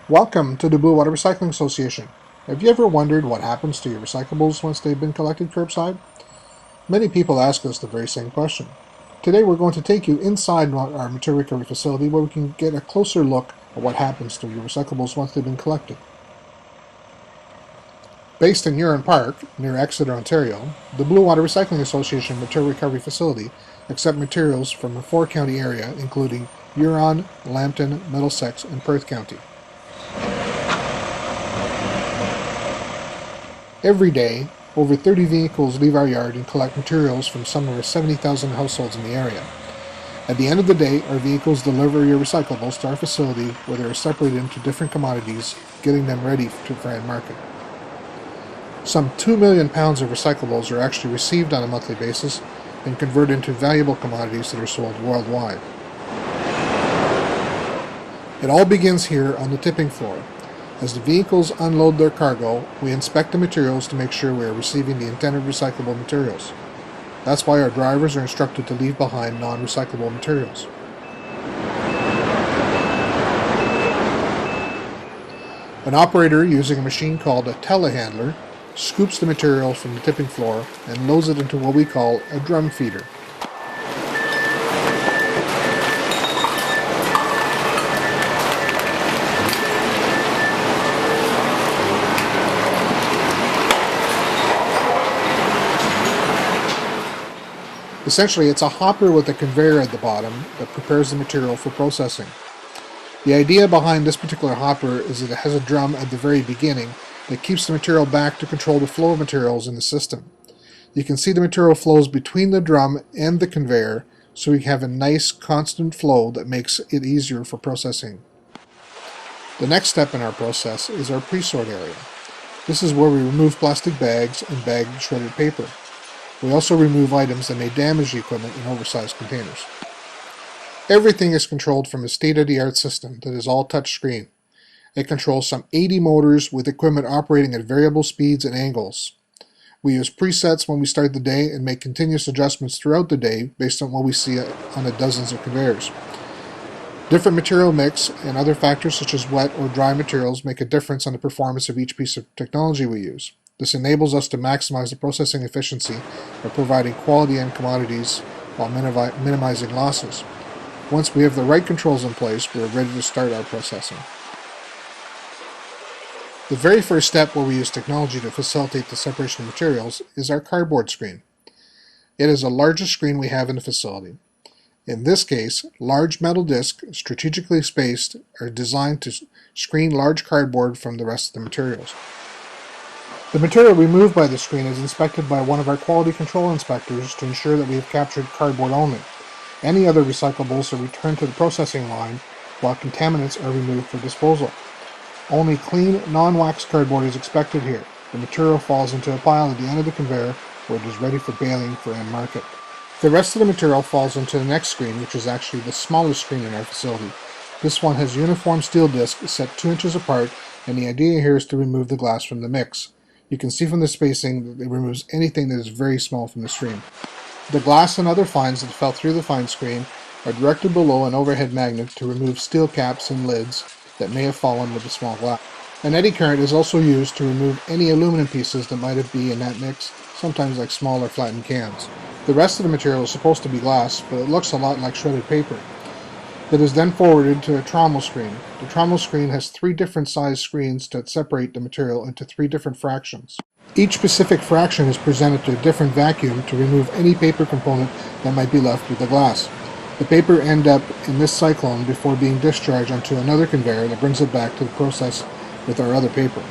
Welcome to the Bluewater Recycling Association. Have you ever wondered what happens to your recyclables once they've been collected curbside? Many people ask us the very same question. Today we're going to take you inside our material recovery facility where we can get a closer look at what happens to your recyclables once they've been collected. Based in Huron Park, near Exeter, Ontario, the Bluewater Recycling Association Material Recovery Facility accepts materials from a 4-county area including Huron, Lambton, Middlesex, and Perth County. Every day, over 30 vehicles leave our yard and collect materials from some of our 70,000 households in the area. At the end of the day, our vehicles deliver your recyclables to our facility where they are separated into different commodities, getting them ready for end market. Some 2 million pounds of recyclables are actually received on a monthly basis and converted into valuable commodities that are sold worldwide. It all begins here on the tipping floor. As the vehicles unload their cargo, we inspect the materials to make sure we are receiving the intended recyclable materials. That's why our drivers are instructed to leave behind non-recyclable materials. An operator using a machine called a telehandler scoops the material from the tipping floor and loads it into what we call a drum feeder. Essentially, it's a hopper with a conveyor at the bottom that prepares the material for processing. The idea behind this particular hopper is that it has a drum at the very beginning that keeps the material back to control the flow of materials in the system. You can see the material flows between the drum and the conveyor, so we have a nice constant flow that makes it easier for processing. The next step in our process is our presort area. This is where we remove plastic bags and bagged shredded paper. We also remove items that may damage the equipment in oversized containers. Everything is controlled from a state-of-the-art system that is all touchscreen. It controls some 80 motors with equipment operating at variable speeds and angles. We use presets when we start the day and make continuous adjustments throughout the day based on what we see on the dozens of conveyors. Different material mix and other factors such as wet or dry materials make a difference on the performance of each piece of technology we use. This enables us to maximize the processing efficiency by providing quality end commodities while minimizing losses. Once we have the right controls in place, we are ready to start our processing. The very first step where we use technology to facilitate the separation of materials is our cardboard screen. It is the largest screen we have in the facility. In this case, large metal discs, strategically spaced, are designed to screen large cardboard from the rest of the materials. The material removed by the screen is inspected by one of our quality control inspectors to ensure that we have captured cardboard only. Any other recyclables are returned to the processing line, while contaminants are removed for disposal. Only clean, non-wax cardboard is expected here. The material falls into a pile at the end of the conveyor where it is ready for baling for end market. The rest of the material falls into the next screen, which is actually the smallest screen in our facility. This one has uniform steel discs set 2 inches apart, and the idea here is to remove the glass from the mix. You can see from the spacing that it removes anything that is very small from the stream. The glass and other fines that fell through the fine screen are directed below an overhead magnet to remove steel caps and lids that may have fallen with the small glass. An eddy current is also used to remove any aluminum pieces that might be in that mix, sometimes like smaller flattened cans. The rest of the material is supposed to be glass, but it looks a lot like shredded paper. That is then forwarded to a trommel screen. The trommel screen has 3 different size screens that separate the material into 3 different fractions. Each specific fraction is presented to a different vacuum to remove any paper component that might be left with the glass. The paper ends up in this cyclone before being discharged onto another conveyor that brings it back to the process with our other paper.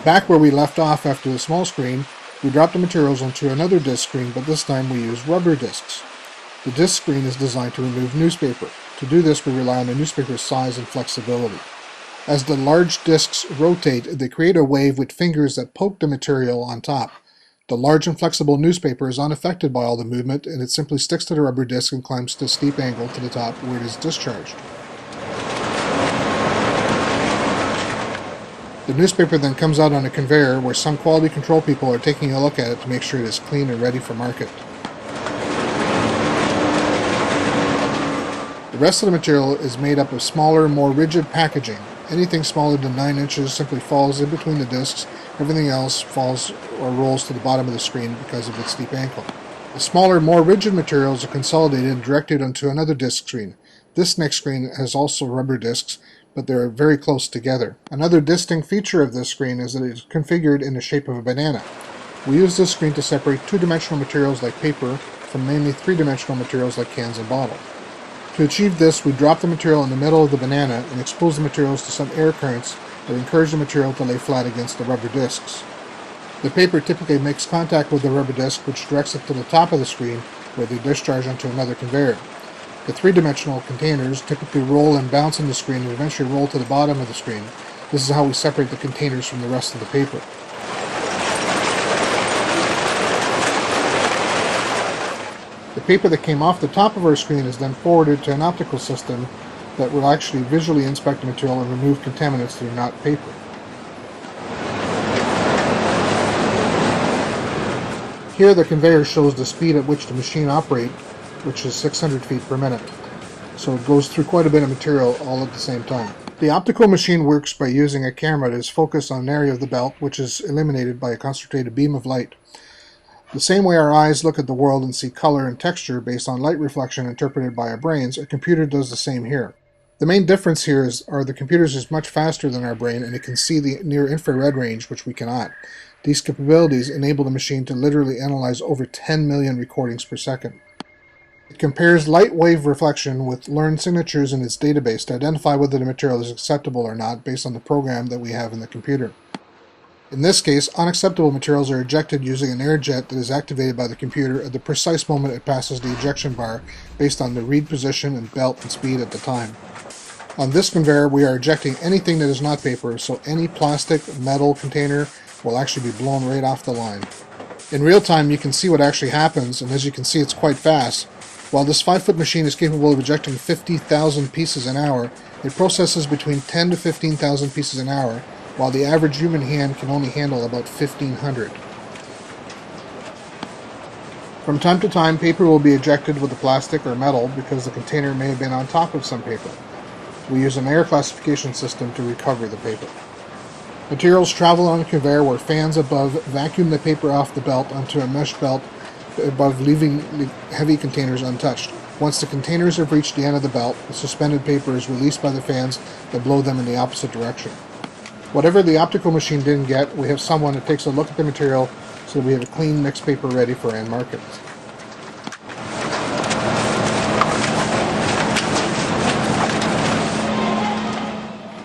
Back where we left off after the small screen, we drop the materials onto another disc screen, but this time we use rubber discs. The disc screen is designed to remove newspaper. To do this, we rely on the newspaper's size and flexibility. As the large discs rotate, they create a wave with fingers that poke the material on top. The large and flexible newspaper is unaffected by all the movement, and it simply sticks to the rubber disc and climbs to a steep angle to the top where it is discharged. The newspaper then comes out on a conveyor where some quality control people are taking a look at it to make sure it is clean and ready for market. The rest of the material is made up of smaller, more rigid packaging. Anything smaller than 9 inches simply falls in between the discs. Everything else falls or rolls to the bottom of the screen because of its steep angle. The smaller, more rigid materials are consolidated and directed onto another disc screen. This next screen has also rubber discs, but they're very close together. Another distinct feature of this screen is that it is configured in the shape of a banana. We use this screen to separate two-dimensional materials like paper from mainly three-dimensional materials like cans and bottles. To achieve this, we drop the material in the middle of the banana and expose the materials to some air currents that encourage the material to lay flat against the rubber discs. The paper typically makes contact with the rubber disc, which directs it to the top of the screen, where they discharge onto another conveyor. The three-dimensional containers typically roll and bounce on the screen and eventually roll to the bottom of the screen. This is how we separate the containers from the rest of the paper. The paper that came off the top of our screen is then forwarded to an optical system that will actually visually inspect the material and remove contaminants that are not paper. Here the conveyor shows the speed at which the machine operates, which is 600 feet per minute. So it goes through quite a bit of material all at the same time. The optical machine works by using a camera that is focused on an area of the belt which is illuminated by a concentrated beam of light. The same way our eyes look at the world and see color and texture based on light reflection interpreted by our brains, a computer does the same here. The main difference here are the computers is much faster than our brain, and it can see the near-infrared range, which we cannot. These capabilities enable the machine to literally analyze over 10 million recordings per second. It compares light wave reflection with learned signatures in its database to identify whether the material is acceptable or not based on the program that we have in the computer. In this case, unacceptable materials are ejected using an air jet that is activated by the computer at the precise moment it passes the ejection bar based on the read position and belt and speed at the time. On this conveyor, we are ejecting anything that is not paper, so any plastic, metal container will actually be blown right off the line. In real time, you can see what actually happens, and as you can see, it's quite fast. While this 5-foot machine is capable of ejecting 50,000 pieces an hour, it processes between 10 to 15,000 pieces an hour, while the average human hand can only handle about 1,500. From time to time, paper will be ejected with the plastic or metal because the container may have been on top of some paper. We use an air classification system to recover the paper. Materials travel on a conveyor where fans above vacuum the paper off the belt onto a mesh belt above, leaving the heavy containers untouched. Once the containers have reached the end of the belt, the suspended paper is released by the fans that blow them in the opposite direction. Whatever the optical machine didn't get, we have someone that takes a look at the material so that we have a clean mixed paper ready for end market.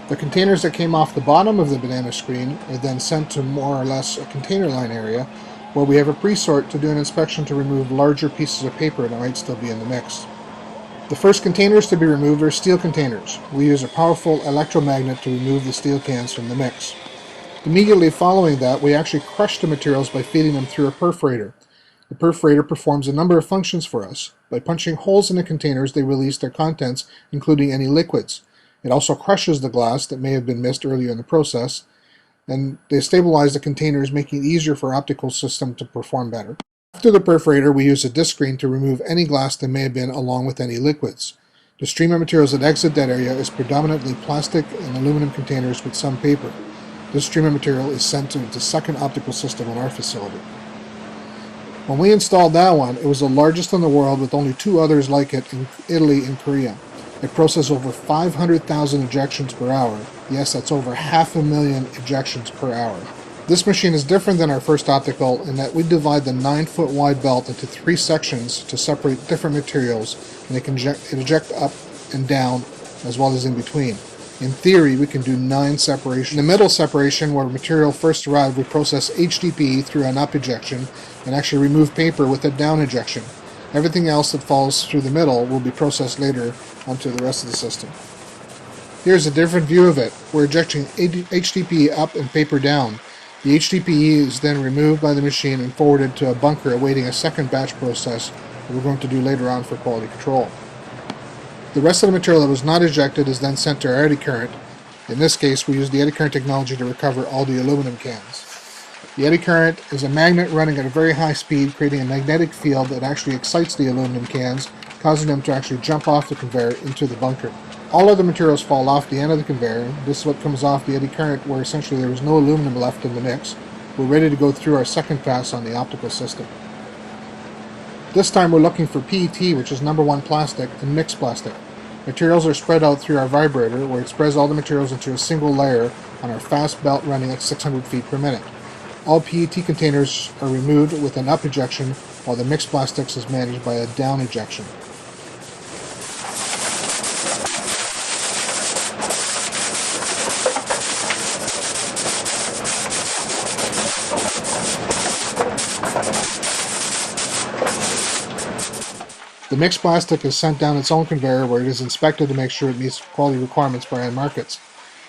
The containers that came off the bottom of the banana screen are then sent to more or less a container line area where we have a presort to do an inspection to remove larger pieces of paper that might still be in the mix. The first containers to be removed are steel containers. We use a powerful electromagnet to remove the steel cans from the mix. Immediately following that, we actually crush the materials by feeding them through a perforator. The perforator performs a number of functions for us. By punching holes in the containers, they release their contents, including any liquids. It also crushes the glass that may have been missed earlier in the process, and they stabilize the containers, making it easier for our optical system to perform better. After the perforator, we use a disc screen to remove any glass that may have been along with any liquids. The stream of materials that exit that area is predominantly plastic and aluminum containers with some paper. This stream of material is sent to the second optical system in our facility. When we installed that one, it was the largest in the world with only 2 others like it in Italy and Korea. It processes over 500,000 ejections per hour. Yes, that's over 500,000 ejections per hour. This machine is different than our first optical in that we divide the 9-foot wide belt into 3 sections to separate different materials, and it can eject up and down as well as in between. In theory, we can do 9 separations. In the middle separation, where material first arrived, we process HDPE through an up ejection and actually remove paper with a down ejection. Everything else that falls through the middle will be processed later onto the rest of the system. Here's a different view of it. We're ejecting HDPE up and paper down. The HDPE is then removed by the machine and forwarded to a bunker awaiting a second batch process that we're going to do later on for quality control. The rest of the material that was not ejected is then sent to our eddy current. In this case, we use the eddy current technology to recover all the aluminum cans. The eddy current is a magnet running at a very high speed, creating a magnetic field that actually excites the aluminum cans, causing them to actually jump off the conveyor into the bunker. All other materials fall off the end of the conveyor. This is what comes off the eddy current, where essentially there is no aluminum left in the mix. We're ready to go through our second pass on the optical system. This time we're looking for PET, which is number 1 plastic, and mixed plastic. Materials are spread out through our vibrator, where it spreads all the materials into a single layer on our fast belt running at 600 feet per minute. All PET containers are removed with an up ejection, while the mixed plastics is managed by a down ejection. The mixed plastic is sent down its own conveyor, where it is inspected to make sure it meets quality requirements by end markets.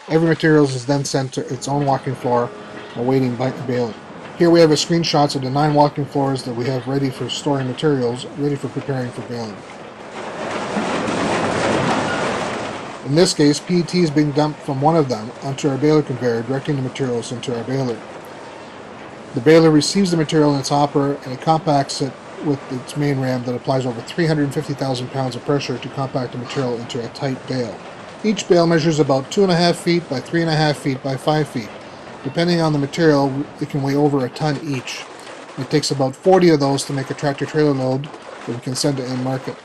Every material is then sent to its own walking floor, awaiting baling. Here we have a screenshots of the 9 walking floors that we have ready for storing materials, ready for preparing for baling. In this case, PET is being dumped from one of them onto our baler conveyor, directing the materials into our baler. The baler receives the material in its hopper and it compacts it with its main ram that applies over 350,000 pounds of pressure to compact the material into a tight bale. Each bale measures about 2.5 feet by 3.5 feet by 5 feet. Depending on the material, it can weigh over a ton each. It takes about 40 of those to make a tractor-trailer load that we can send to end market.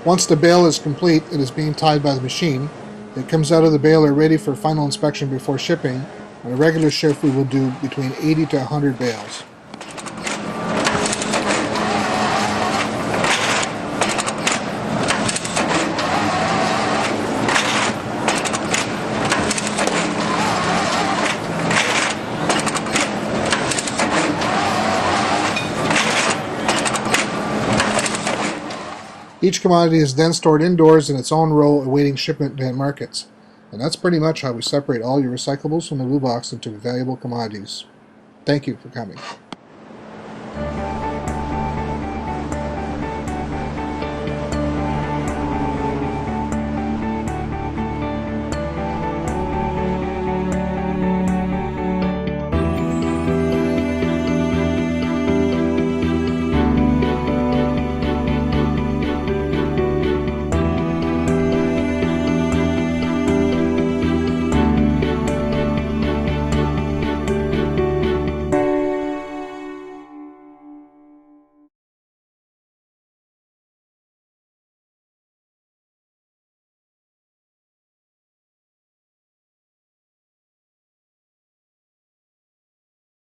Once the bale is complete, it is being tied by the machine. It comes out of the baler ready for final inspection before shipping. On a regular shift, we will do between 80 to 100 bales. Each commodity is then stored indoors in its own row awaiting shipment to end markets. And that's pretty much how we separate all your recyclables from the blue box into valuable commodities. Thank you for coming.